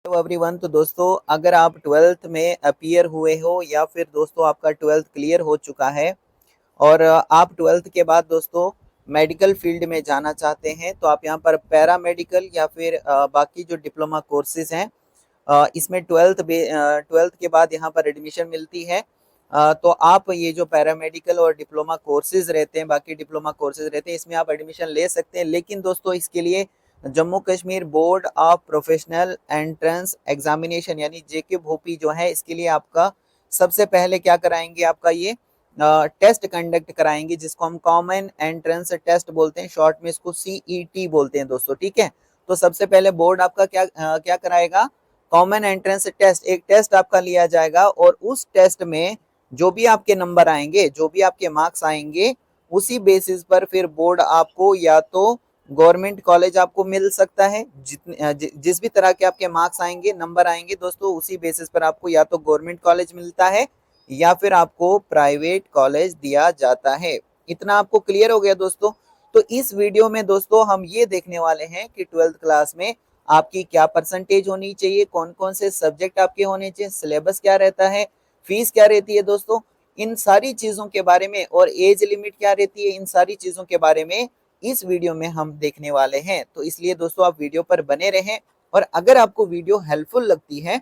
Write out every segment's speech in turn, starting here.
Hello everyone. तो दोस्तों, अगर आप ट्वेल्थ में अपीयर हुए हो या फिर दोस्तों आपका ट्वेल्थ क्लियर हो चुका है और आप ट्वेल्थ के बाद दोस्तों मेडिकल फील्ड में जाना चाहते हैं, तो आप यहाँ पर पैरा मेडिकल या फिर बाकी जो डिप्लोमा कोर्सेज हैं, इसमें ट्वेल्थ के बाद यहाँ पर एडमिशन मिलती है। तो आप ये जो पैरामेडिकल और डिप्लोमा कोर्सेज रहते हैं, बाकी डिप्लोमा कोर्सेज रहते हैं, इसमें आप एडमिशन ले सकते हैं। लेकिन दोस्तों इसके लिए Jammu Kashmir board of professional entrance examination यानी जेके भोपी जो है, इसके लिए आपका सबसे पहले क्या कराएंगे, आपका ये टेस्ट कंडक्ट कराएंगे, जिसको हम कॉमन एंट्रेंस टेस्ट बोलते हैं, शॉर्ट में इसको सीईटी बोलते हैं दोस्तों। ठीक है, तो सबसे पहले बोर्ड आपका क्या कराएगा, कॉमन एंट्रेंस टेस्ट, एक टेस्ट आपका लिया जाएगा और उस टेस्ट में जो भी आपके नंबर आएंगे, जो भी आपके मार्क्स आएंगे, उसी बेसिस पर फिर बोर्ड आपको या तो गवर्नमेंट कॉलेज आपको मिल सकता है, जिस भी तरह के आपके मार्क्स आएंगे, नंबर आएंगे दोस्तों, उसी बेसिस पर आपको या तो गवर्नमेंट कॉलेज मिलता है या फिर आपको प्राइवेट कॉलेज दिया जाता है। इतना आपको क्लियर हो गया दोस्तों। तो इस वीडियो में दोस्तों हम ये देखने वाले हैं कि ट्वेल्थ क्लास में आपकी क्या परसेंटेज होनी चाहिए, कौन कौन से सब्जेक्ट आपके होने चाहिए, सिलेबस क्या रहता है, फीस क्या रहती है दोस्तों, इन सारी चीजों के बारे में, और एज लिमिट क्या रहती है, इन सारी चीजों के बारे में इस वीडियो में हम देखने वाले हैं। तो इसलिए दोस्तों आप वीडियो पर बने रहें, और अगर आपको वीडियो हेल्पफुल लगती है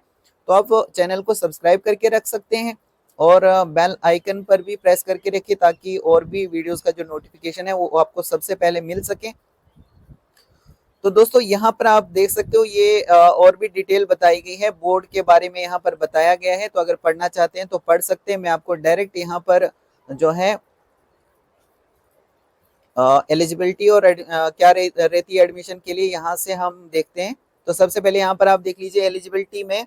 तो आप चैनल को सब्सक्राइब करके रख सकते हैं और बेल आइकन पर भी प्रेस करके रखिए, ताकि और भी वीडियोस का जो नोटिफिकेशन है वो आपको सबसे पहले मिल सके। तो दोस्तों यहाँ पर आप देख सकते हो, ये और भी डिटेल बताई गई है, बोर्ड के बारे में यहाँ पर बताया गया है। तो अगर पढ़ना चाहते हैं तो पढ़ सकते हैं। मैं आपको डायरेक्ट यहाँ पर जो है एलिजिबिलिटी और क्या रहती है एडमिशन के लिए, यहाँ से हम देखते हैं। तो सबसे पहले यहाँ पर आप देख लीजिए, एलिजिबिलिटी में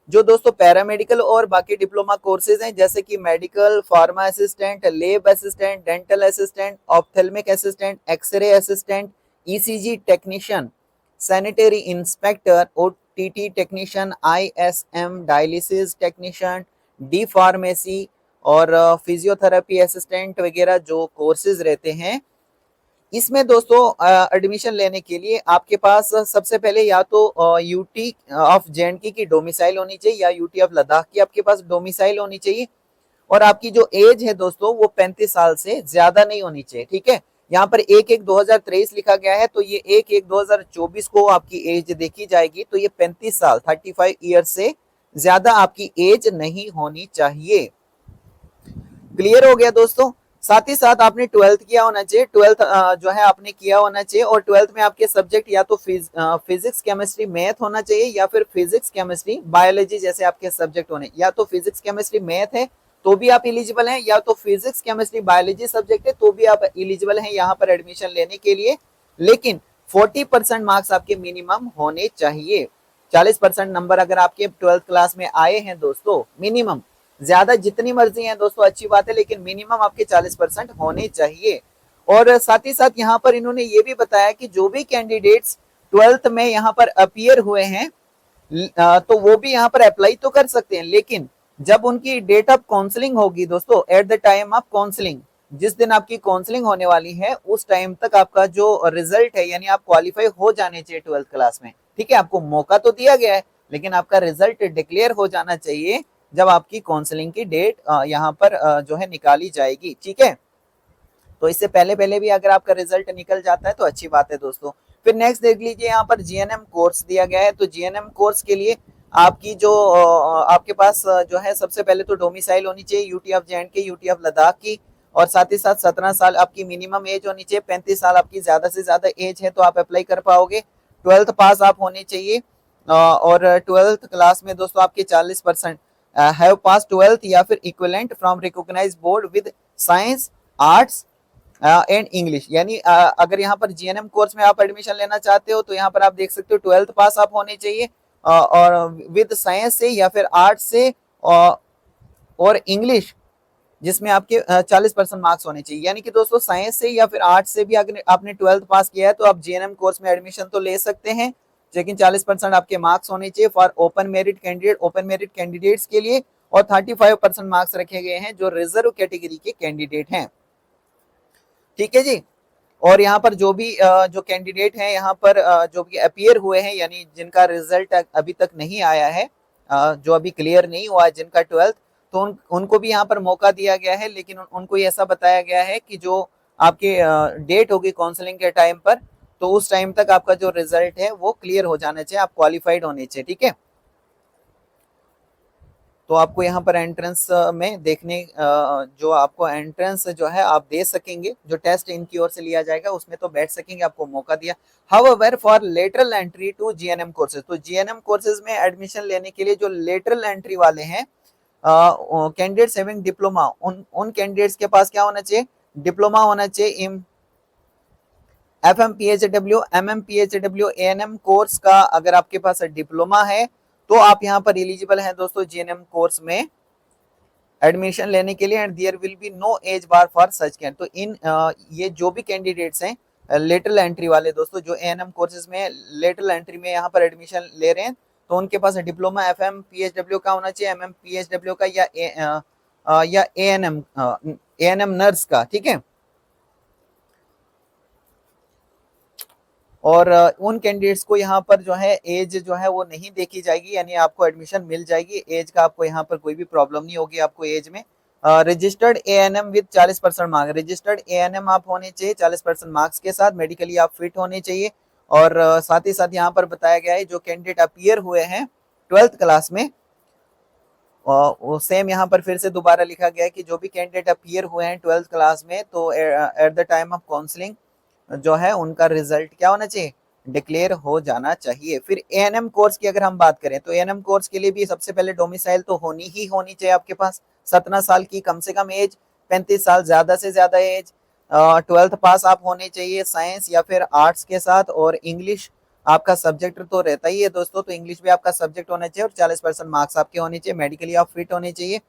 जो दोस्तों पैरामेडिकल और बाकी डिप्लोमा कोर्सेज हैं, जैसे कि medical, pharma assistant, lab assistant, dental assistant, ophthalmic assistant, x ray assistant, ECG technician, sanitary inspector, OTT technician, ISM dialysis technician, D pharmacy और फिजियोथेरेपी असिस्टेंट वगैरह जो कोर्सेज रहते हैं, इसमें दोस्तों एडमिशन लेने के लिए आपके पास सबसे पहले या तो यूटी ऑफ जेएंडके की डोमिसाइल होनी चाहिए या यूटी ऑफ लद्दाख की आपके पास डोमिसाइल होनी चाहिए, और आपकी जो एज है दोस्तों वो 35 साल से ज्यादा नहीं होनी चाहिए। ठीक है, यहाँ पर 1/1/2023 लिखा गया है, तो ये 1/1/2024 को आपकी एज देखी जाएगी, तो ये 35 साल 35 ईयर से ज्यादा आपकी एज नहीं होनी चाहिए। क्लियर हो गया दोस्तों। साथ ही साथ आपने ट्वेल्थ किया होना चाहिए, ट्वेल्थ जो है आपने किया होना चाहिए, और ट्वेल्थ में आपके सब्जेक्ट या तो फिजिक्स केमिस्ट्री मैथ होना चाहिए, या फिर फिजिक्स केमिस्ट्री बायोलॉजी जैसे आपके सब्जेक्ट होने, या तो फिजिक्स केमिस्ट्री मैथ है तो भी आप इलिजिबल हैं, या तो फिजिक्स केमिस्ट्री बायोलॉजी सब्जेक्ट है तो भी आप इलिजिबल हैं यहाँ पर एडमिशन लेने के लिए। लेकिन 40% मार्क्स आपके मिनिमम होने चाहिए। 40% नंबर अगर आपके ट्वेल्थ क्लास में आए हैं दोस्तों, मिनिमम, ज्यादा जितनी मर्जी है दोस्तों अच्छी बात है, लेकिन मिनिमम आपके 40% होने चाहिए। और साथ ही साथ यहाँ पर इन्होंने ये भी बताया कि जो भी कैंडिडेट्स ट्वेल्थ में यहाँ पर अपीयर हुए हैं, तो वो भी यहाँ पर अप्लाई तो कर सकते हैं, लेकिन जब उनकी डेट ऑफ काउंसलिंग होगी दोस्तों, at the time of counselling, जिस दिन आपकी काउंसलिंग होने वाली है उस टाइम तक आपका जो रिजल्ट है, यानी आप क्वालिफाई हो जाने चाहिए ट्वेल्थ क्लास में। ठीक है, आपको मौका तो दिया गया है, लेकिन आपका रिजल्ट डिक्लेयर हो जाना चाहिए जब आपकी काउंसलिंग की डेट यहाँ पर जो है निकाली जाएगी। ठीक है, तो इससे पहले पहले भी अगर आपका रिजल्ट निकल जाता है तो अच्छी बात है दोस्तों। फिर नेक्स्ट देख लीजिए, यहाँ पर जीएनएम कोर्स दिया गया है। तो जीएनएम कोर्स के लिए आपकी जो आपके पास जो है सबसे पहले तो डोमिसाइल होनी चाहिए UT of J&K, UT of Ladakh की, और साथ ही साथ 17 साल आपकी मिनिमम एज होनी चाहिए। 35 साल आपकी ज्यादा से ज्यादा एज है तो आप अप्लाई कर पाओगे। ट्वेल्थ पास आप होने चाहिए, और ट्वेल्थ क्लास में दोस्तों आपके 40% हैव पास ट्वेल्थ या फिर equivalent from recognised board with science, arts and English. यानी अगर यहाँ पर जीएनएम कोर्स में आप एडमिशन लेना चाहते हो तो यहाँ पर आप देख सकते हो ट्वेल्थ पास आप होने चाहिए, और विद साइंस से या फिर आर्ट्स से, और इंग्लिश जिसमें आपके 40% मार्क्स होने चाहिए। यानी कि दोस्तों साइंस से या फिर आर्ट्स से भी अगर आपने ट्वेल्थ पास किया है तो आप जीएनएम कोर्स में एडमिशन तो ले सकते हैं, लेकिन 40% आपके मार्क्स होने चाहिए for open merit candidate, open merit candidates के लिए, और 35% मार्क्स रखे गए हैं जो रिजर्व कैटेगरी के कैंडिडेट हैं। ठीक है जी। और यहाँ पर जो भी जो कैंडिडेट हैं यहाँ पर जो भी अपीयर हुए हैं, यानी जिनका रिजल्ट अभी तक नहीं आया है, जो अभी क्लियर नहीं हुआ है जिनका 12th, तो उनको भी यहाँ पर मौका दिया गया है। लेकिन उनको ये ऐसा बताया गया है कि जो आपके डेट होगी काउंसलिंग के टाइम पर, तो उस टाइम तक आपका जो रिजल्ट है वो क्लियर हो जाना चाहिए, आप क्वालिफाइड होने चाहिए, ठीक है। तो आपको यहाँ पर एंट्रेंस में देखने जो आपको एंट्रेंस जो है आप दे सकेंगे, जो टेस्ट इनकी ओर से लिया जाएगा उसमें तो बैठ सकेंगे, आपको मौका दिया। However for lateral entry to GNM courses, तो जीएनएम कोर्सेज में एडमिशन लेने के लिए जो लेटरल एंट्री वाले हैं कैंडिडेट्स हैविंग डिप्लोमा, उन कैंडिडेट्स के पास क्या होना चाहिए, डिप्लोमा होना चाहिए in FMPHW, MMPHW, ANM course का। अगर आपके पास डिप्लोमा है तो आप यहाँ पर एलिजिबल हैं दोस्तों जीएनएम कोर्स में एडमिशन लेने के लिए, and there will be no age bar for such कैंड। तो इन ये जो भी कैंडिडेट्स हैं लेटरल एंट्री वाले दोस्तों, जो एएनएम कोर्सेज में लेटरल एंट्री में यहाँ पर एडमिशन ले रहे हैं, तो उनके पास डिप्लोमा FMPHW का होना चाहिए, MMPHW का, या एएनएम नर्स का, ठीक है। और उन कैंडिडेट्स को यहाँ पर जो है एज जो है वो नहीं देखी जाएगी, यानी आपको एडमिशन मिल जाएगी, एज का आपको यहाँ पर कोई भी प्रॉब्लम नहीं होगी आपको एज में। Registered ANM with 40% marks, registered ANM आप होने चाहिए 40% मार्क्स के साथ, मेडिकली आप फिट होने चाहिए। और साथ ही साथ यहाँ पर बताया गया है जो कैंडिडेट अपीयर हुए हैं 12th क्लास में, वो सेम यहाँ पर फिर से दोबारा लिखा गया है कि जो भी कैंडिडेट अपीयर हुए हैं 12th क्लास में, तो at the time of counselling जो है उनका रिजल्ट क्या होना चाहिए, डिक्लेयर हो जाना चाहिए। फिर एएनएम कोर्स की अगर हम बात करें तो एएनएम कोर्स के लिए भी सबसे पहले डोमिसाइल तो होनी चाहिए आपके पास, 17 साल की कम से कम एज, 35 साल ज्यादा से ज्यादा एज, 12th पास आप होने चाहिए साइंस या फिर आर्ट्स के साथ, और इंग्लिश आपका सब्जेक्ट तो रहता ही है दोस्तों, तो इंग्लिश भी आपका सब्जेक्ट होना चाहिए, और 40% मार्क्स आपके होने चाहिए, मेडिकली आप फिट होने चाहिए।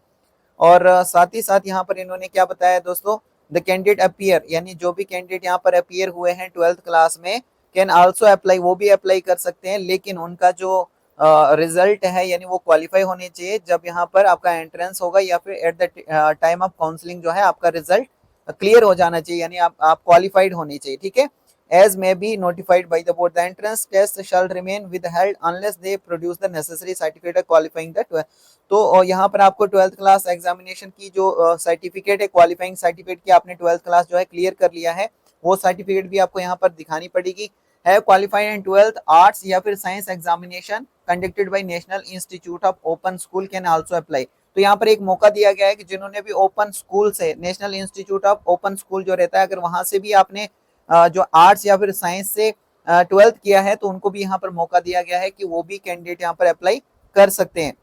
और साथ ही साथ यहाँ पर इन्होंने क्या बताया दोस्तों, द कैंडिडेट अपीयर, यानी जो भी कैंडिडेट यहाँ पर अपीयर हुए हैं 12th क्लास में कैन आल्सो अप्लाई, वो भी अप्लाई कर सकते हैं, लेकिन उनका जो रिजल्ट है यानी वो क्वालिफाई होने चाहिए जब यहाँ पर आपका एंट्रेंस होगा, या फिर at the time of counselling जो है आपका रिजल्ट क्लियर हो जाना चाहिए, यानी आप क्वालिफाइड होने चाहिए, ठीक है। as may be notified by the board, the entrance test shall remain withheld unless they produce the necessary certificate qualifying the 12th। तो यहाँ पर आपको 12th क्लास एग्जामिनेशन की जो सर्टिफिकेट है, क्वालिफाइंग सर्टिफिकेट की आपने 12th क्लास जो है क्लियर कर लिया है, वो सर्टिफिकेट भी आपको यहाँ पर दिखानी पड़ेगी। है क्वालिफाइड इन 12th आर्ट्स या फिर science examination conducted by national institute of open school can also apply. तो यहाँ पर एक मौका दिया गया है कि जिन्होंने भी ओपन स्कूल से, national institute of open school जो रहता है, अगर वहां से भी आपने जो आर्ट्स या फिर साइंस से 12th किया है, तो उनको भी यहाँ पर मौका दिया गया है कि वो भी कैंडिडेट यहाँ पर अप्लाई कर सकते हैं।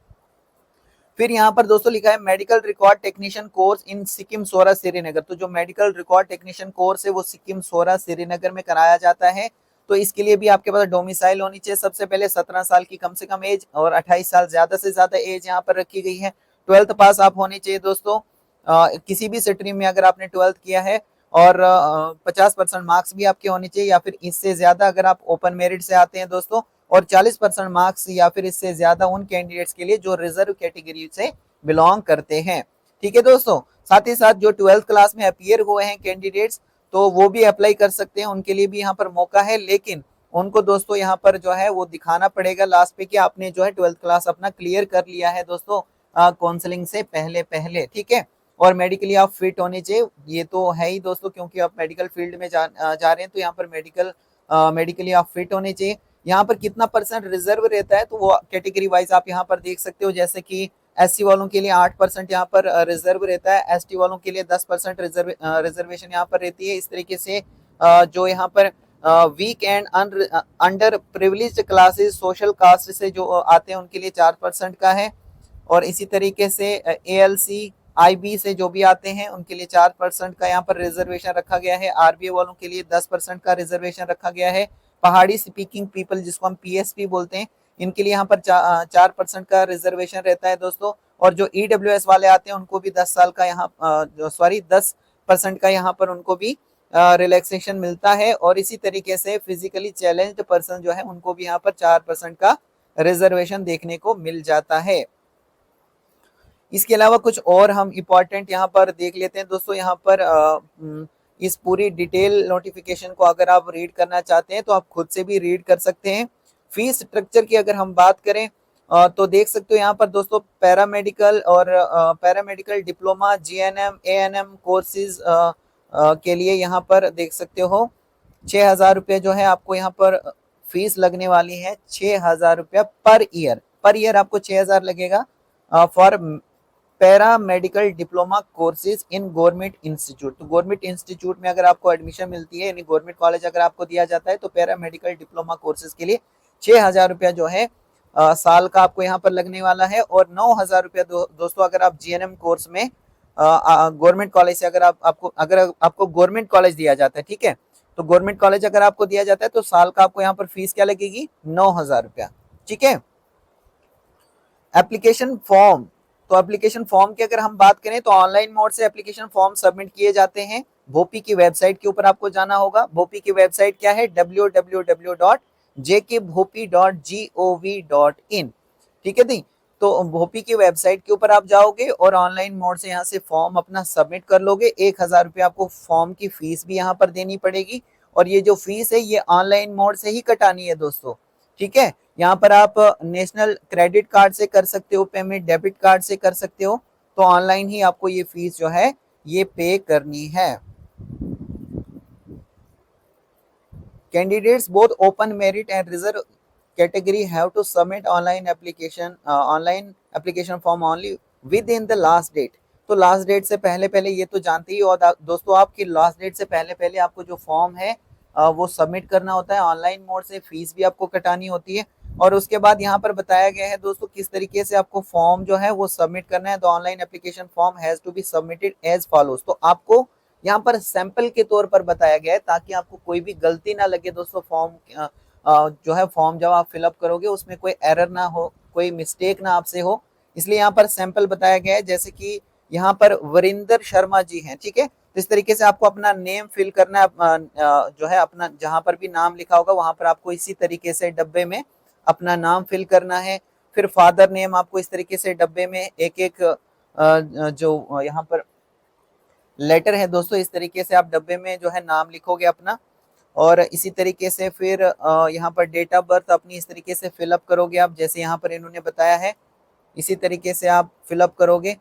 फिर यहाँ पर दोस्तों लिखा है medical record technician course in Sikkim सोरा श्रीनगर। तो जो मेडिकल रिकॉर्ड टेक्नीशियन कोर्स है वो सिक्किम सोरा श्रीनगर में कराया जाता है। तो इसके लिए भी आपके पास डोमिसाइल होनी चाहिए, सबसे पहले 17 साल की कम से कम एज और 28 साल ज्यादा से ज्यादा एज यहाँ पर रखी गई है। 12th पास आप होने चाहिए दोस्तों, किसी भी स्ट्रीम में अगर आपने 12th किया है, और 50% मार्क्स भी आपके होने चाहिए, या फिर इससे ज्यादा अगर आप ओपन मेरिट से आते हैं दोस्तों, और 40% मार्क्स या फिर इससे ज्यादा उन कैंडिडेट्स के लिए जो रिजर्व कैटेगरी से बिलोंग करते हैं, ठीक है दोस्तों। साथ ही साथ जो 12th क्लास में अपीयर हुए हैं कैंडिडेट्स, तो वो भी अप्लाई कर सकते हैं, उनके लिए भी यहाँ पर मौका है, लेकिन उनको दोस्तों यहाँ पर जो है वो दिखाना पड़ेगा लास्ट पे कि आपने जो है 12th क्लास अपना क्लियर कर लिया है दोस्तों काउंसलिंग से पहले पहले, ठीक है। और मेडिकली आप फिट होने चाहिए, ये तो है ही दोस्तों, क्योंकि आप मेडिकल फील्ड में जा रहे हैं, तो यहाँ पर मेडिकली आप फिट होने चाहिए। यहाँ पर कितना परसेंट रिजर्व रहता है तो वो कैटेगरी वाइज आप यहाँ पर देख सकते हो, जैसे कि SC वालों के लिए 8% यहाँ पर रिजर्व रहता है, ST वालों के लिए 10% रिजर्वेशन यहाँ पर रहती है। इस तरीके से जो यहाँ पर weak and underprivileged classes social caste से जो आते हैं उनके लिए 4% का है, और इसी तरीके से ALC IB से जो भी आते हैं उनके लिए 4% का यहाँ पर रिजर्वेशन रखा गया है। RBA वालों के लिए 10% का रिजर्वेशन रखा गया है। पहाड़ी स्पीकिंग पीपल जिसको हम PSP बोलते हैं, इनके लिए यहाँ पर 4% का रिजर्वेशन रहता है दोस्तों। और जो EWS वाले आते हैं उनको भी 10 साल का यहाँ 10% का यहाँ पर उनको भी रिलैक्सेशन मिलता है। और इसी तरीके से फिजिकली चैलेंज्ड पर्सन जो है उनको भी यहाँ पर 4% का रिजर्वेशन देखने को मिल जाता है। इसके अलावा कुछ और हम इम्पोर्टेंट यहाँ पर देख लेते हैं दोस्तों। यहाँ पर इस पूरी डिटेल नोटिफिकेशन को अगर आप रीड करना चाहते हैं तो आप खुद से भी रीड कर सकते हैं। फीस स्ट्रक्चर की अगर हम बात करें तो देख सकते हो यहाँ पर दोस्तों पैरामेडिकल और paramedical diploma GNM ANM courses के लिए यहाँ पर देख सकते हो 6,000 रुपये जो है आपको यहाँ पर फीस लगने वाली है। 6,000 रुपया पर ईयर आपको 6,000 लगेगा for para medical diploma courses in government institute. तो गवर्नमेंट इंस्टीट्यूट में अगर आपको एडमिशन मिलती है यानी गवर्नमेंट कॉलेज अगर आपको दिया जाता है तो पैरा मेडिकल डिप्लोमा कोर्सेज के लिए 6,000 रुपया जो है साल का आपको यहाँ पर लगने वाला है। और 9,000 रुपया दोस्तों अगर आप जीएनएम कोर्स में गवर्नमेंट कॉलेज से अगर आपको गवर्नमेंट कॉलेज दिया जाता है, ठीक है, तो गवर्नमेंट कॉलेज अगर आपको दिया जाता है तो साल का आपको यहाँ पर फीस क्या लगेगी, 9,000 रुपया, ठीक है। एप्लीकेशन फॉर्म, तो एप्लीकेशन फॉर्म की अगर हम बात करें तो ऑनलाइन मोड से एप्लीकेशन फॉर्म सबमिट किए जाते हैं। भोपी की वेबसाइट के ऊपर आपको जाना होगा। भोपी की वेबसाइट क्या है, www.jkbhopi.gov.in, ठीक है दी। तो भोपी की वेबसाइट के ऊपर आप जाओगे और ऑनलाइन मोड से यहाँ से फॉर्म अपना सबमिट कर लोगे। 1,000 रुपया आपको फॉर्म की फीस भी यहाँ पर देनी पड़ेगी और ये जो फीस है ये ऑनलाइन मोड से ही कटानी है दोस्तों, ठीक है। यहाँ पर आप नेशनल क्रेडिट कार्ड से कर सकते हो पेमेंट, डेबिट कार्ड से कर सकते हो, तो ऑनलाइन ही आपको ये फीस जो है ये पे करनी है। Candidates both open merit and reserve category have to submit online application form only within the last date. तो लास्ट डेट से पहले ये तो जानते ही। और दोस्तों आपकी लास्ट डेट से पहले आपको जो फॉर्म है वो सबमिट करना होता है ऑनलाइन मोड से, फीस भी आपको कटानी होती है। और उसके बाद यहाँ पर बताया गया है दोस्तों किस तरीके से आपको फॉर्म जो है वो सबमिट करना है। तो online application form has to be submitted as follows. तो आपको यहाँ पर सैंपल के तौर पर बताया गया है ताकि आपको कोई भी गलती ना लगे दोस्तों। फॉर्म जो है फॉर्म जब आप फिलअप करोगे उसमें कोई एरर ना हो, कोई मिस्टेक ना आपसे हो, इसलिए यहाँ पर सैंपल बताया गया है। जैसे कि यहाँ पर वरिंदर शर्मा जी हैं, ठीक है। तो इस तरीके से आपको अपना नेम फिल करना है, जो है अपना जहां पर भी नाम लिखा होगा वहां पर आपको इसी तरीके से डब्बे में अपना नाम फिल करना है। फिर फादर नेम आपको इस तरीके से डब्बे में एक एक जो यहाँ पर लेटर है दोस्तों, इस तरीके से आप डब्बे में जो है नाम लिखोगे अपना। और इसी तरीके से फिर यहाँ पर डेट ऑफ बर्थ अपनी इस तरीके से फिलअप करोगे आप, जैसे यहाँ पर इन्होंने बताया है इसी तरीके से आप फिलअप करोगे।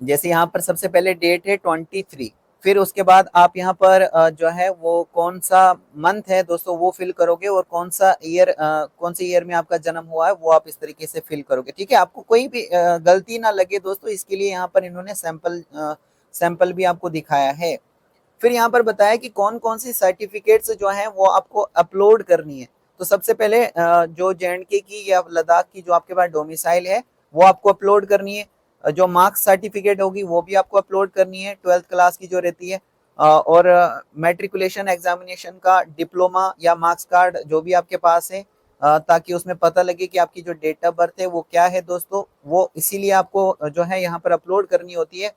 जैसे यहाँ पर सबसे पहले डेट है 23, फिर उसके बाद आप यहाँ पर जो है वो कौन सा मंथ है दोस्तों वो फिल करोगे और कौन सा ईयर, कौन से ईयर में आपका जन्म हुआ है वो आप इस तरीके से फिल करोगे, ठीक है। आपको कोई भी गलती ना लगे दोस्तों, इसके लिए यहाँ पर इन्होंने सैंपल भी आपको दिखाया है। फिर यहाँ पर बताया कि कौन कौन सी सर्टिफिकेट्स जो है वो आपको अपलोड करनी है। तो सबसे पहले जो जेएंडके की या लद्दाख की जो आपके पास डोमिसाइल है वो आपको अपलोड करनी है। जो मार्क्स सर्टिफिकेट होगी वो भी आपको अपलोड करनी है 12th क्लास की जो रहती है। और मैट्रिकुलेशन एग्जामिनेशन का डिप्लोमा या मार्क्स कार्ड जो भी आपके पास है, ताकि उसमें पता लगे कि आपकी जो डेट ऑफ बर्थ है वो क्या है दोस्तों, वो इसीलिए आपको जो है यहाँ पर अपलोड करनी होती है।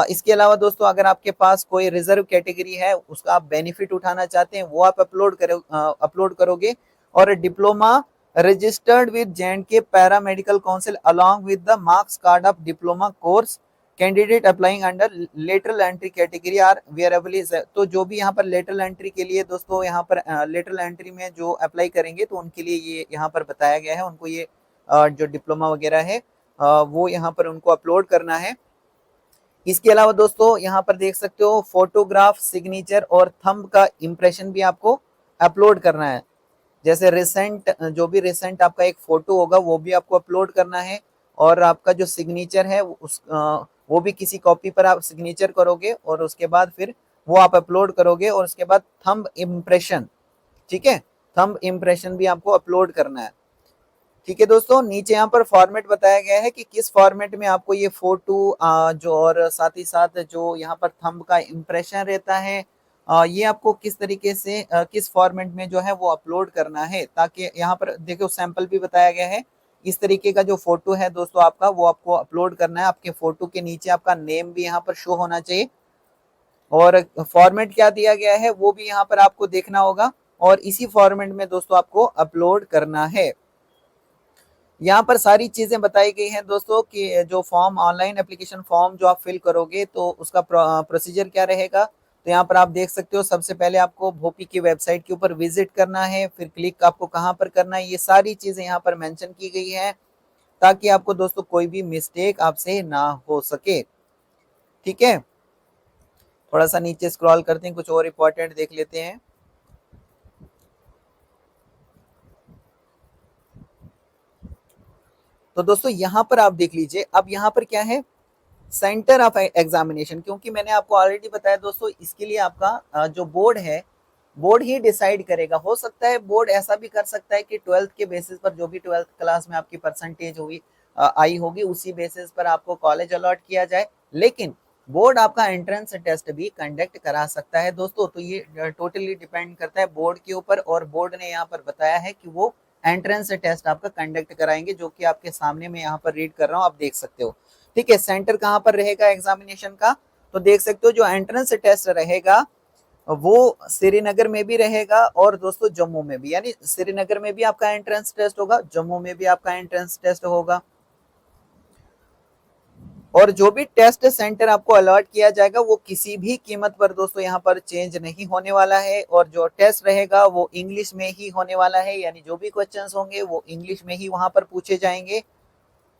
इसके अलावा दोस्तों अगर आपके पास कोई रिजर्व कैटेगरी है उसका आप बेनिफिट उठाना चाहते हैं वो आप अपलोड करोगे। और diploma registered with J&K Paramedical Council along with the marks card of diploma course candidate applying under lateral entry category are variable is। तो जो भी यहाँ पर lateral entry के लिए दोस्तों यहाँ पर lateral entry में जो अप्लाई करेंगे तो उनके लिए ये यहाँ पर बताया गया है, उनको ये जो डिप्लोमा वगैरह है वो यहाँ पर उनको अपलोड करना है। इसके अलावा दोस्तों यहाँ पर देख सकते हो फोटोग्राफ, सिग्नेचर और थंब का इंप्रेशन भी आपको अपलोड करना है। जैसे रिसेंट, जो भी रिसेंट आपका एक फोटो होगा वो भी आपको अपलोड करना है। और आपका जो सिग्नेचर है वो भी किसी कॉपी पर आप सिग्नेचर करोगे और उसके बाद फिर वो आप अपलोड करोगे। और उसके बाद थंब इम्प्रेशन, ठीक है, थंब इम्प्रेशन भी आपको अपलोड करना है, ठीक है दोस्तों। नीचे यहाँ पर फॉर्मेट बताया गया है कि किस फॉर्मेट में आपको ये फोटो जो और साथ ही साथ जो यहाँ पर थंब का इम्प्रेशन रहता है ये आपको किस तरीके से किस फॉर्मेट में जो है वो अपलोड करना है। ताकि यहाँ पर देखो सैंपल भी बताया गया है, इस तरीके का जो फोटो है दोस्तों आपका वो आपको अपलोड करना है। आपके फोटो के नीचे आपका नेम भी यहाँ पर शो होना चाहिए और फॉर्मेट क्या दिया गया है वो भी यहाँ पर आपको देखना होगा और इसी फॉर्मेट में दोस्तों आपको अपलोड करना है। यहाँ पर सारी चीजें बताई गई हैं दोस्तों कि जो फॉर्म ऑनलाइन एप्लीकेशन फॉर्म जो आप फिल करोगे तो उसका प्रोसीजर क्या रहेगा। तो यहाँ पर आप देख सकते हो, सबसे पहले आपको भोपी की वेबसाइट के ऊपर विजिट करना है, फिर क्लिक आपको कहाँ पर करना है, ये सारी चीजें यहाँ पर मेंशन की गई है ताकि आपको दोस्तों कोई भी मिस्टेक आपसे ना हो सके। ठीक है, थोड़ा सा नीचे स्क्रॉल करते हैं, कुछ और इंपॉर्टेंट देख लेते हैं। तो दोस्तों यहाँ पर आप देख लीजिए, अब यहाँ पर क्या है, सेंटर ऑफ एग्जामिनेशन, क्योंकि मैंने आपको ऑलरेडी बताया दोस्तों, इसके लिए आपका जो बोर्ड है, बोर्ड ही डिसाइड करेगा। हो सकता है बोर्ड ऐसा भी कर सकता है कि ट्वेल्थ के बेसिस पर, जो भी ट्वेल्थ क्लास में आपकी परसेंटेज हुई आई होगी, उसी बेसिस पर आपको कॉलेज अलॉट किया जाए, लेकिन बोर्ड आपका एंट्रेंस टेस्ट भी कंडक्ट करा सकता है दोस्तों। तो ये टोटली डिपेंड करता है बोर्ड के ऊपर, और बोर्ड ने यहाँ पर बताया है कि वो एंट्रेंस टेस्ट आपका कंडक्ट कराएंगे, जो कि आपके सामने मैं यहाँ पर रीड कर रहा हूँ, आप देख सकते हो। ठीक है, सेंटर कहाँ पर रहेगा एग्जामिनेशन का, तो देख सकते हो जो एंट्रेंस टेस्ट रहेगा वो श्रीनगर में भी रहेगा और दोस्तों जम्मू में भी, यानी श्रीनगर में भी आपका एंट्रेंस टेस्ट होगा, जम्मू में भी आपका एंट्रेंस टेस्ट होगा। और जो भी टेस्ट सेंटर आपको अलॉट किया जाएगा वो किसी भी कीमत पर दोस्तों यहाँ पर चेंज नहीं होने वाला है, और जो टेस्ट रहेगा वो इंग्लिश में ही होने वाला है, यानी जो भी क्वेश्चंस होंगे वो इंग्लिश में ही वहां पर पूछे जाएंगे।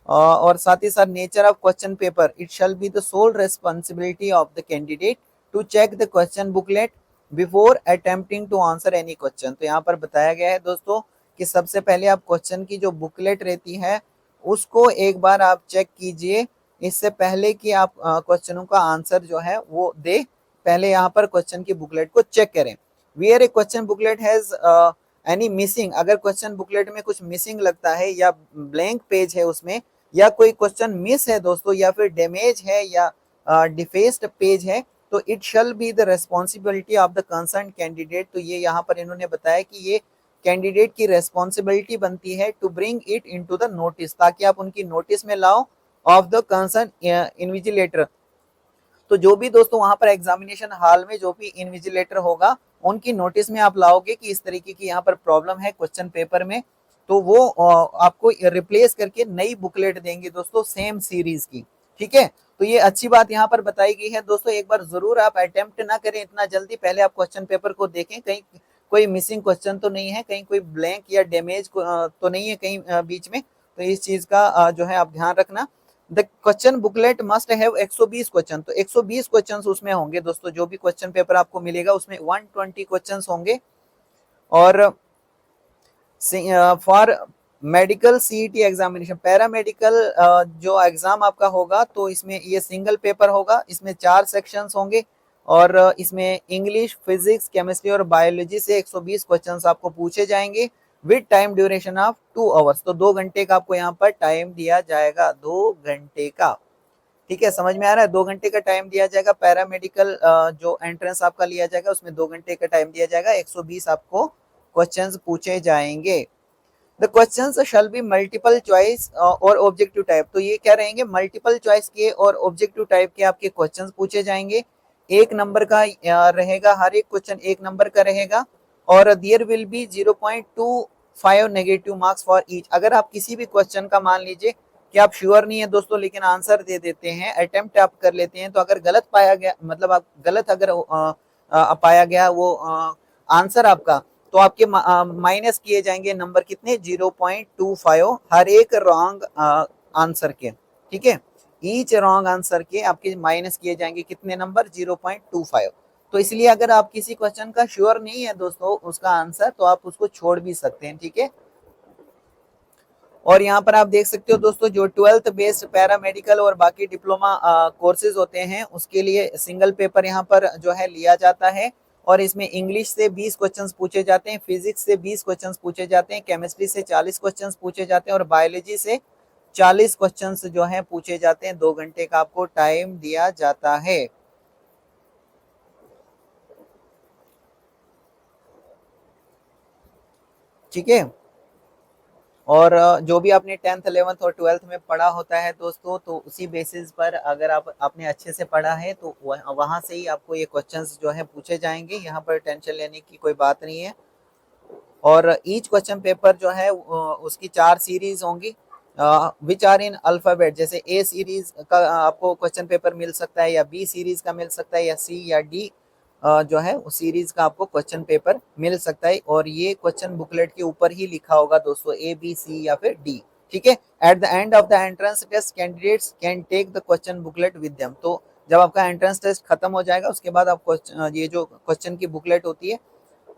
और साथ ही साथ nature of question paper, it shall be the sole responsibility of the candidate to check the question booklet before attempting to answer any question. तो यहाँ पर बताया गया है दोस्तों कि सबसे पहले आप क्वेश्चन की जो बुकलेट रहती है उसको एक बार आप चेक कीजिए, इससे पहले कि आप क्वेश्चनों का आंसर जो है वो दे, पहले यहाँ पर क्वेश्चन की बुकलेट को चेक करें। Where a question booklet has any missing, अगर क्वेश्चन बुकलेट में कुछ मिसिंग लगता है या ब्लैंक पेज है उसमें, या कोई क्वेश्चन मिस है दोस्तों, या फिर डैमेज है या डिफेस्ड पेज है, तो it shall be the responsibility of the concern candidate. तो ये यहाँ पर इन्होंने बताया कि ये कैंडिडेट की रेस्पॉन्सिबिलिटी बनती है to bring it into the notice, ताकि आप उनकी नोटिस में लाओ ऑफ द कंसर्न इन्विजिलेटर। तो जो भी दोस्तों वहां पर एग्जामिनेशन हॉल में जो भी इन्विजिलेटर होगा उनकी नोटिस में आप लाओगे कि इस तरीके की यहाँ पर प्रॉब्लम है क्वेश्चन पेपर में, तो वो आपको रिप्लेस करके नई बुकलेट देंगे दोस्तों, सेम सीरीज की। ठीक है, तो ये अच्छी बात यहाँ पर बताई गई है दोस्तों। एक बार जरूर आप अटेम्प्ट ना करें इतना जल्दी, पहले आप क्वेश्चन पेपर को देखें, कहीं कोई मिसिंग क्वेश्चन तो नहीं है, कहीं कोई ब्लैंक या डैमेज तो नहीं है कहीं बीच में। तो इस चीज का जो है आप ध्यान रखना। The question booklet must have 120 question, तो 120 क्वेश्चन उसमें होंगे दोस्तों, जो भी क्वेश्चन पेपर आपको मिलेगा उसमें 120 क्वेश्चन होंगे। और for medical CET examination, paramedical जो एग्जाम आपका होगा तो इसमें ये सिंगल पेपर होगा, इसमें 4 सेक्शंस होंगे, और इसमें इंग्लिश, फिजिक्स, केमिस्ट्री और बायोलॉजी से 120 क्वेश्चंस आपको पूछे जाएंगे with time duration of 2 hours. तो 2 घंटे का आपको यहाँ पर टाइम दिया जाएगा, 2 घंटे का। ठीक है, समझ में आ रहा है, 2 घंटे का टाइम दिया जाएगा। पैरामेडिकल जो एंट्रेंस आपका लिया जाएगा उसमें 2 घंटे का टाइम दिया जाएगा, 120 आपको क्वेश्चंस पूछे जाएंगे। The questions shall be multiple choice और ऑब्जेक्टिव टाइप, तो ये क्या रहेंगे, मल्टीपल चॉइस के और ऑब्जेक्टिव टाइप के आपके क्वेश्चंस पूछे जाएंगे। 1 नंबर का रहेगा, हर एक क्वेश्चन 1 नंबर का रहेगा, और there will be 0.25 negative marks for each. अगर आप किसी भी क्वेश्चन का, मान लीजिए कि आप श्योर नहीं है दोस्तों लेकिन आंसर दे देते हैं, अटेम्प्ट आप कर लेते हैं, तो अगर गलत पाया गया, मतलब आप गलत अगर पाया गया वो आंसर आपका, तो आपके माइनस किए जाएंगे नंबर कितने, 0.25 हर एक रॉन्ग आंसर के। ठीक है, ईच रॉन्ग आंसर के आपके माइनस किए जाएंगे कितने नंबर, 0.25। तो इसलिए अगर आप किसी क्वेश्चन का श्योर नहीं है दोस्तों उसका आंसर, तो आप उसको छोड़ भी सकते हैं। ठीक है, और यहाँ पर आप देख सकते हो दोस्तों, जो 12th बेस्ड पैरामेडिकल और बाकी डिप्लोमा कोर्सेज होते हैं उसके लिए सिंगल पेपर यहाँ पर जो है लिया जाता है, और इसमें इंग्लिश से 20 क्वेश्चंस पूछे जाते हैं, फिजिक्स से 20 क्वेश्चंस पूछे जाते हैं, केमिस्ट्री से 40 क्वेश्चंस पूछे जाते हैं, और बायोलॉजी से 40 क्वेश्चंस जो है पूछे जाते हैं। 2 घंटे का आपको टाइम दिया जाता है। ठीक है, और जो भी आपने 10th 11th और 12th में पढ़ा होता है दोस्तों, तो उसी बेसिस पर अगर आपने अच्छे से पढ़ा है तो वहां से ही आपको ये क्वेश्चंस जो है पूछे जाएंगे, यहाँ पर टेंशन लेने की कोई बात नहीं है। और ईच क्वेश्चन पेपर जो है उसकी 4 सीरीज होंगी, विच आर इन अल्फाबेट, जैसे ए सीरीज का आपको क्वेश्चन पेपर मिल सकता है, या बी सीरीज का मिल सकता है, या सी या डी जो है उस सीरीज का आपको क्वेश्चन पेपर मिल सकता है। और ये क्वेश्चन बुकलेट के ऊपर ही लिखा होगा दोस्तों, ए बी सी या फिर डी। ठीक है। At the end of the entrance test candidates can take the question booklet with them. तो जब आपका एंट्रेंस टेस्ट खत्म हो जाएगा उसके बाद आप ये जो क्वेश्चन की बुकलेट होती है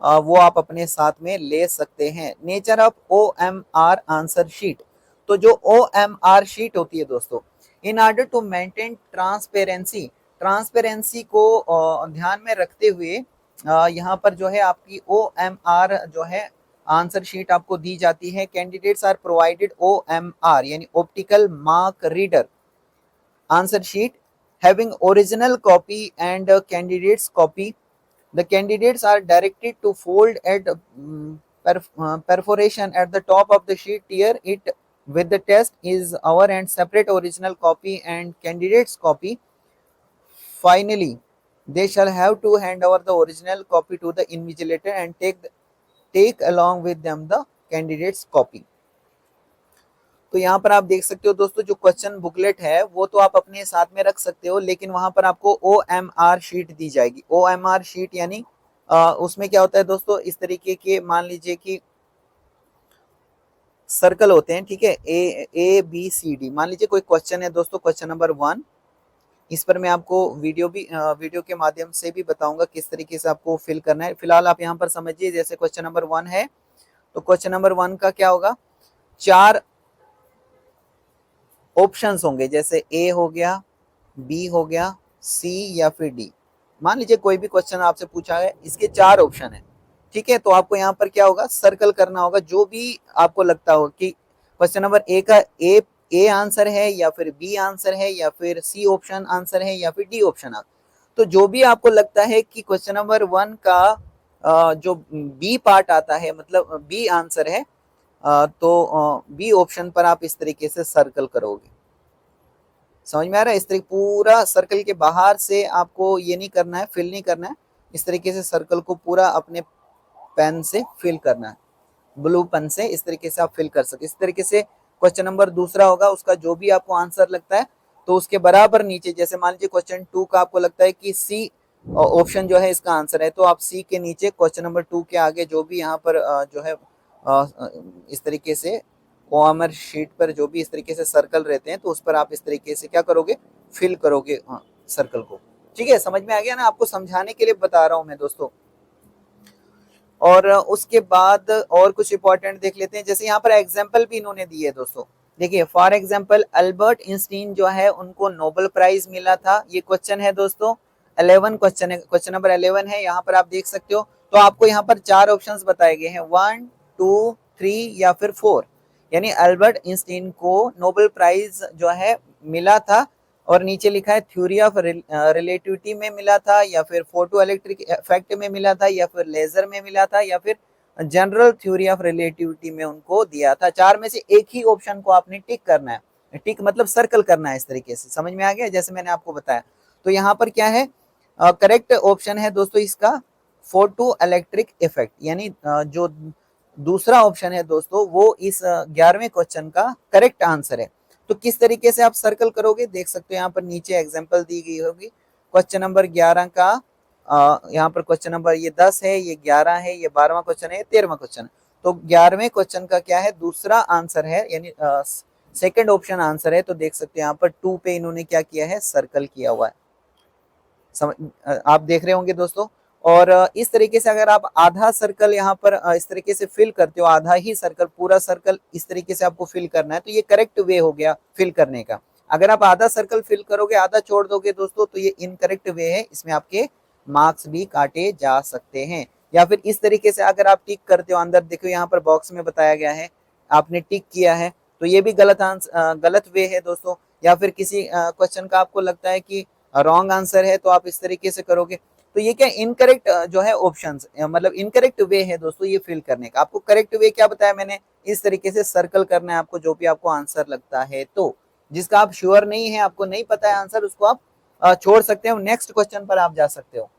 वो आप अपने साथ में ले सकते हैं। Nature of OMR answer sheet. तो जो OMR शीट होती है दोस्तों, in order to maintain transparency, transparency को ध्यान में रखते हुए यहाँ पर जो है आपकी OMR जो है आंसर शीट आपको दी जाती है। कैंडिडेट्स आर प्रोवाइडेड OMR यानी optical mark reader answer sheet having original copy and candidates copy. The candidates are directed to fold at perforation at the top of the sheet, tear it with the test is our and separate original copy and candidate's copy. Finally, they shall have to hand over the original copy to the invigilator and take along with them the candidate's copy. तो यहाँ पर आप देख सकते हो दोस्तों, जो question booklet है वो तो आप अपने साथ में रख सकते हो, लेकिन वहां पर आपको OMR शीट दी जाएगी। OMR शीट यानी उसमें क्या होता है दोस्तों, इस तरीके के मान लीजिए कि सर्कल होते हैं। ठीक है, A B C D। मान लीजिए कोई क्वेश्चन है दोस्तों, क्वेश्चन नंबर 1, इस पर मैं आपको वीडियो के माध्यम से भी बताऊंगा किस तरीके से आपको फिल करना है। फिलहाल आप यहाँ पर समझिए, जैसे क्वेश्चन नंबर 1 है तो क्वेश्चन नंबर 1 का क्या होगा, 4 ऑप्शंस होंगे, जैसे ए हो गया, बी हो गया, सी या फिर डी। मान लीजिए कोई भी क्वेश्चन आपसे पूछा है, इसके 4 ऑप्शन है। ठीक है, तो आपको यहाँ पर क्या होगा, सर्कल करना होगा जो भी आपको लगता हो कि क्वेश्चन नंबर ए का ए आंसर है, या फिर बी आंसर है, या फिर सी ऑप्शन आंसर है, या फिर डी ऑप्शन। तो जो भी आपको लगता है कि क्वेश्चन नंबर 1 का जो बी पार्ट आता है, मतलब बी आंसर है, तो बी ऑप्शन पर आप इस तरीके से सर्कल करोगे। समझ में आ रहा है? इस तरीके पूरा सर्कल के बाहर से आपको ये नहीं करना है, फिल नहीं करना है, इस तरीके से सर्कल को पूरा अपने पेन से फिल करना है, ब्लू पेन से इस तरीके से आप फिल कर सकते। इस तरीके से क्वेश्चन नंबर दूसरा होगा, उसका जो भी आपको आंसर लगता है तो उसके बराबर नीचे, जैसे मान लीजिए क्वेश्चन 2 का आपको लगता है कि सी ऑप्शन जो है इसका आंसर है, तो आप सी के नीचे क्वेश्चन नंबर 2 के आगे जो भी यहाँ पर जो है इस तरीके से OMR शीट पर जो भी इस तरीके से सर्कल रहते हैं, तो उस पर आप इस तरीके से क्या करोगे, फिल करोगे सर्कल को। ठीक है, समझ में आ गया ना? आपको समझाने के लिए बता रहा हूं मैं दोस्तों। और उसके बाद और कुछ इंपॉर्टेंट देख लेते हैं, जैसे यहाँ पर एग्जाम्पल भी इन्होंने दिए है दोस्तों। देखिए फॉर एग्जाम्पल अल्बर्ट आइंस्टीन जो है उनको नोबेल प्राइज मिला था। ये क्वेश्चन है दोस्तों, 11 क्वेश्चन है, क्वेश्चन नंबर 11 है। यहाँ पर आप देख सकते हो, तो आपको यहाँ पर 4 ऑप्शंस बताए गए हैं, 1 2 3 या फिर 4। यानी अल्बर्ट आइंस्टीन को नोबेल प्राइज जो है मिला था, और नीचे लिखा है थ्योरी ऑफ रिलेटिविटी में मिला था, या फिर फोटो इलेक्ट्रिक इफेक्ट में मिला था, या फिर लेजर में मिला था, या फिर जनरल थ्योरी ऑफ रिलेटिविटी में उनको दिया था। 4 में से एक ही ऑप्शन को आपने टिक करना है। टिक मतलब सर्कल करना है इस तरीके से। समझ में आ गया? जैसे मैंने आपको बताया। तो यहाँ पर क्या है, करेक्ट ऑप्शन है दोस्तों इसका फोटो इलेक्ट्रिक इफेक्ट, यानी जो दूसरा ऑप्शन है दोस्तों वो इस 11वें क्वेश्चन का करेक्ट आंसर है। तो किस तरीके से आप सर्कल करोगे देख सकते हो, यहाँ पर नीचे एग्जांपल दी गई होगी। क्वेश्चन नंबर 11 का यहाँ पर क्वेश्चन नंबर ये 10 है, ये 11 है, ये 12वां क्वेश्चन है, 13वां क्वेश्चन। तो 11वें क्वेश्चन का क्या है, दूसरा आंसर है, यानी सेकंड ऑप्शन आंसर है। तो देख सकते हैं यहाँ पर 2 पे इन्होंने क्या किया है, सर्कल किया हुआ है। आप देख रहे होंगे दोस्तों। और इस तरीके से अगर आप आधा सर्कल यहाँ पर इस तरीके से फिल करते हो, आधा ही सर्कल, पूरा सर्कल इस तरीके से आपको फिल करना है, तो ये करेक्ट वे हो गया फिल करने का। अगर आप आधा सर्कल फिल करोगे, आधा छोड़ दोगे दोस्तों, तो ये इनकरेक्ट वे है, इसमें आपके मार्क्स भी काटे जा सकते हैं। या फिर इस तरीके से अगर आप टिक करते हो, अंदर देखो यहाँ पर बॉक्स में बताया गया है, आपने टिक किया है, तो ये भी गलत वे है दोस्तों। या फिर किसी क्वेश्चन का आपको लगता है कि रॉन्ग आंसर है, तो आप इस तरीके से करोगे, तो ये क्या इनकरेक्ट जो है ऑप्शंस, मतलब इनकरेक्ट वे है दोस्तों ये फिल करने का। आपको करेक्ट वे क्या बताया मैंने, इस तरीके से सर्कल करना है आपको, जो भी आपको आंसर लगता है। तो जिसका आप श्योर नहीं है, आपको नहीं पता है आंसर, उसको आप छोड़ सकते हो, नेक्स्ट क्वेश्चन पर आप जा सकते हो।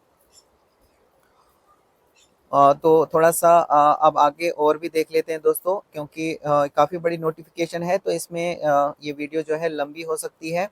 तो थोड़ा सा अब आगे और भी देख लेते हैं दोस्तों, क्योंकि काफ़ी बड़ी नोटिफिकेशन है, तो इसमें ये वीडियो जो है लंबी हो सकती है।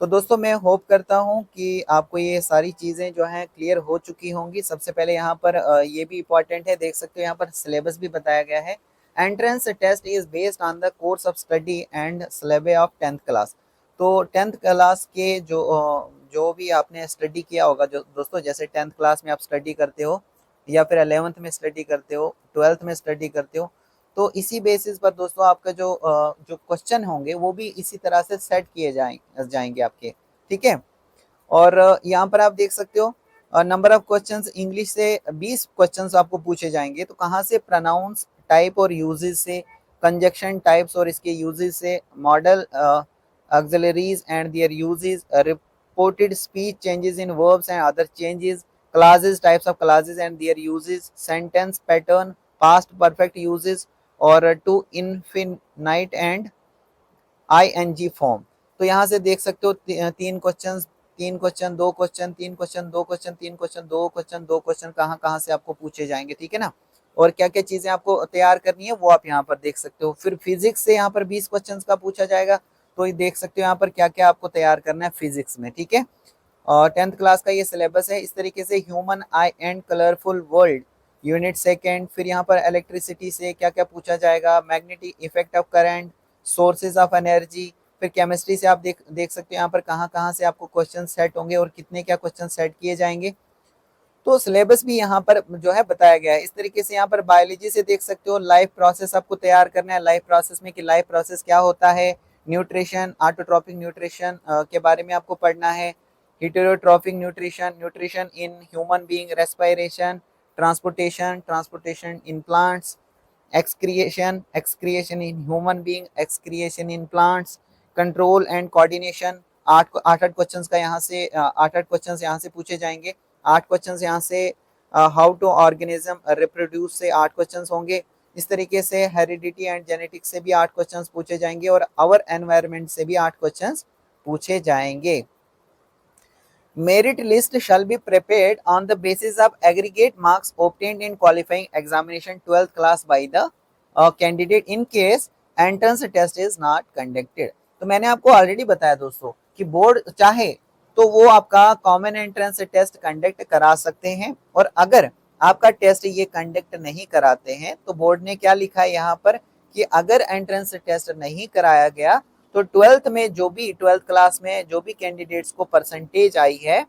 तो दोस्तों मैं होप करता हूँ कि आपको ये सारी चीज़ें जो हैं क्लियर हो चुकी होंगी। सबसे पहले यहाँ पर ये भी इम्पॉर्टेंट है, देख सकते हो यहाँ पर सिलेबस भी बताया गया है। Entrance test is based on the course of study and syllabus of 10th class. तो 10th क्लास के जो भी आपने स्टडी किया होगा, जो दोस्तों जैसे 10th क्लास में आप स्टडी करते हो, या फिर 11th में स्टडी करते हो, 12th में स्टडी करते हो, तो इसी बेसिस पर दोस्तों आपका जो क्वेश्चन होंगे वो भी इसी तरह से सेट किए जाएंगे आपके, ठीक है। और यहाँ पर आप देख सकते हो नंबर ऑफ क्वेश्चंस इंग्लिश से 20 क्वेश्चंस आपको पूछे जाएंगे। तो कहाँ से? प्रोनाउंस टाइप और यूजेस से, कंजक्शन टाइप्स और इसके यूजेस से, modal auxiliaries and their uses, reported speech changes in verbs and other changes, clauses, types of clauses and their uses, sentence pattern, past perfect uses और to infinitive and ING form. तो यहाँ से देख सकते हो तीन question, तीन question, दो क्वेश्चन, तीन क्वेश्चन, दो क्वेश्चन, तीन क्वेश्चन, दो क्वेश्चन, दो क्वेश्चन, कहाँ कहाँ से आपको पूछे जाएंगे, ठीक है ना। और क्या क्या चीजें आपको तैयार करनी है वो आप यहाँ पर देख सकते हो। फिर फिजिक्स से यहाँ पर 20 क्वेश्चन का पूछा जाएगा, तो ये देख सकते हो यहाँ पर क्या क्या आपको तैयार करना है फिजिक्स में, ठीक है। और 10th क्लास का ये सिलेबस है। इस तरीके से human I and colourful world unit second, फिर यहाँ पर इलेक्ट्रिसिटी से क्या क्या पूछा जाएगा, magnetic effect of current, sources of energy. फिर केमिस्ट्री से आप देख सकते हो यहाँ पर कहाँ कहाँ से आपको क्वेश्चन सेट होंगे और कितने क्या क्वेश्चन सेट किए जाएंगे। तो सिलेबस भी यहाँ पर जो है बताया गया है। इस तरीके से यहाँ पर बायोलॉजी से देख सकते हो लाइफ प्रोसेस आपको तैयार करना है। लाइफ प्रोसेस में कि लाइफ प्रोसेस क्या होता है, न्यूट्रिशन, ऑटोट्रॉपिक न्यूट्रिशन के बारे में आपको पढ़ना है, heterotrophic nutrition, nutrition in human being, respiration, transportation, transportation in plants, excretion, excretion in human being, excretion in plants, control and coordination. आठ आठ क्वेश्चंस का यहाँ से आठ क्वेश्चंस यहाँ से पूछे जाएंगे। 8 क्वेश्चंस यहाँ से हाउ टू ऑर्गेनिज्म रिप्रोड्यूस से 8 क्वेश्चंस होंगे। इस तरीके से हेरिडिटी एंड जेनेटिक्स से भी 8 क्वेश्चंस पूछे जाएंगे और आवर एनवायरनमेंट से भी 8 क्वेश्चंस पूछे जाएंगे। Merit list shall be prepared on the basis of aggregate marks obtained in qualifying examination 12th class by the candidate in case entrance test is not conducted। तो मैंने आपको ऑलरेडी बताया दोस्तों कि बोर्ड चाहे तो वो आपका कॉमन एंट्रेंस टेस्ट कंडक्ट करा सकते हैं, और अगर आपका टेस्ट ये कंडक्ट नहीं कराते हैं तो बोर्ड ने क्या लिखा है यहाँ पर कि अगर एंट्रेंस टेस्ट नहीं कराया गया तो 12th क्लास में जो भी कैंडिडेट्स को परसेंटेज आई है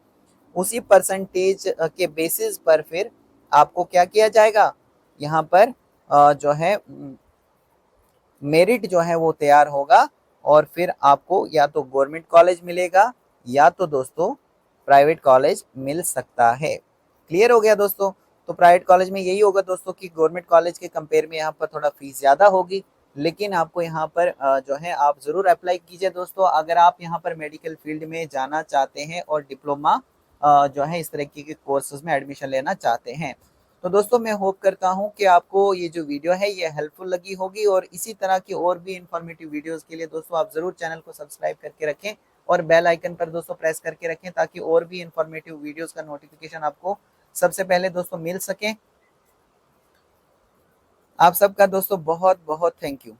उसी परसेंटेज के बेसिस पर फिर आपको क्या किया जाएगा, यहाँ पर जो है मेरिट जो है वो तैयार होगा और फिर आपको या तो गवर्नमेंट कॉलेज मिलेगा या तो दोस्तों प्राइवेट कॉलेज मिल सकता है। क्लियर हो गया दोस्तों। तो प्राइवेट कॉलेज में यही होगा दोस्तों कि गवर्नमेंट कॉलेज के कंपेयर में यहाँ पर थोड़ा फीस ज़्यादा होगी, लेकिन आपको यहाँ पर जो है आप ज़रूर अप्लाई कीजिए दोस्तों अगर आप यहाँ पर मेडिकल फील्ड में जाना चाहते हैं और डिप्लोमा जो है इस तरीके के कोर्सेज में एडमिशन लेना चाहते हैं। तो दोस्तों मैं होप करता हूँ कि आपको ये जो वीडियो है ये हेल्पफुल लगी होगी, और इसी तरह की और भी इंफॉर्मेटिव वीडियोस के लिए दोस्तों आप ज़रूर चैनल को सब्सक्राइब करके रखें और बेल आइकन पर दोस्तों प्रेस करके रखें ताकि और भी इंफॉर्मेटिव वीडियोस का नोटिफिकेशन आपको सबसे पहले दोस्तों मिल सके। आप सबका दोस्तों बहुत बहुत थैंक यू।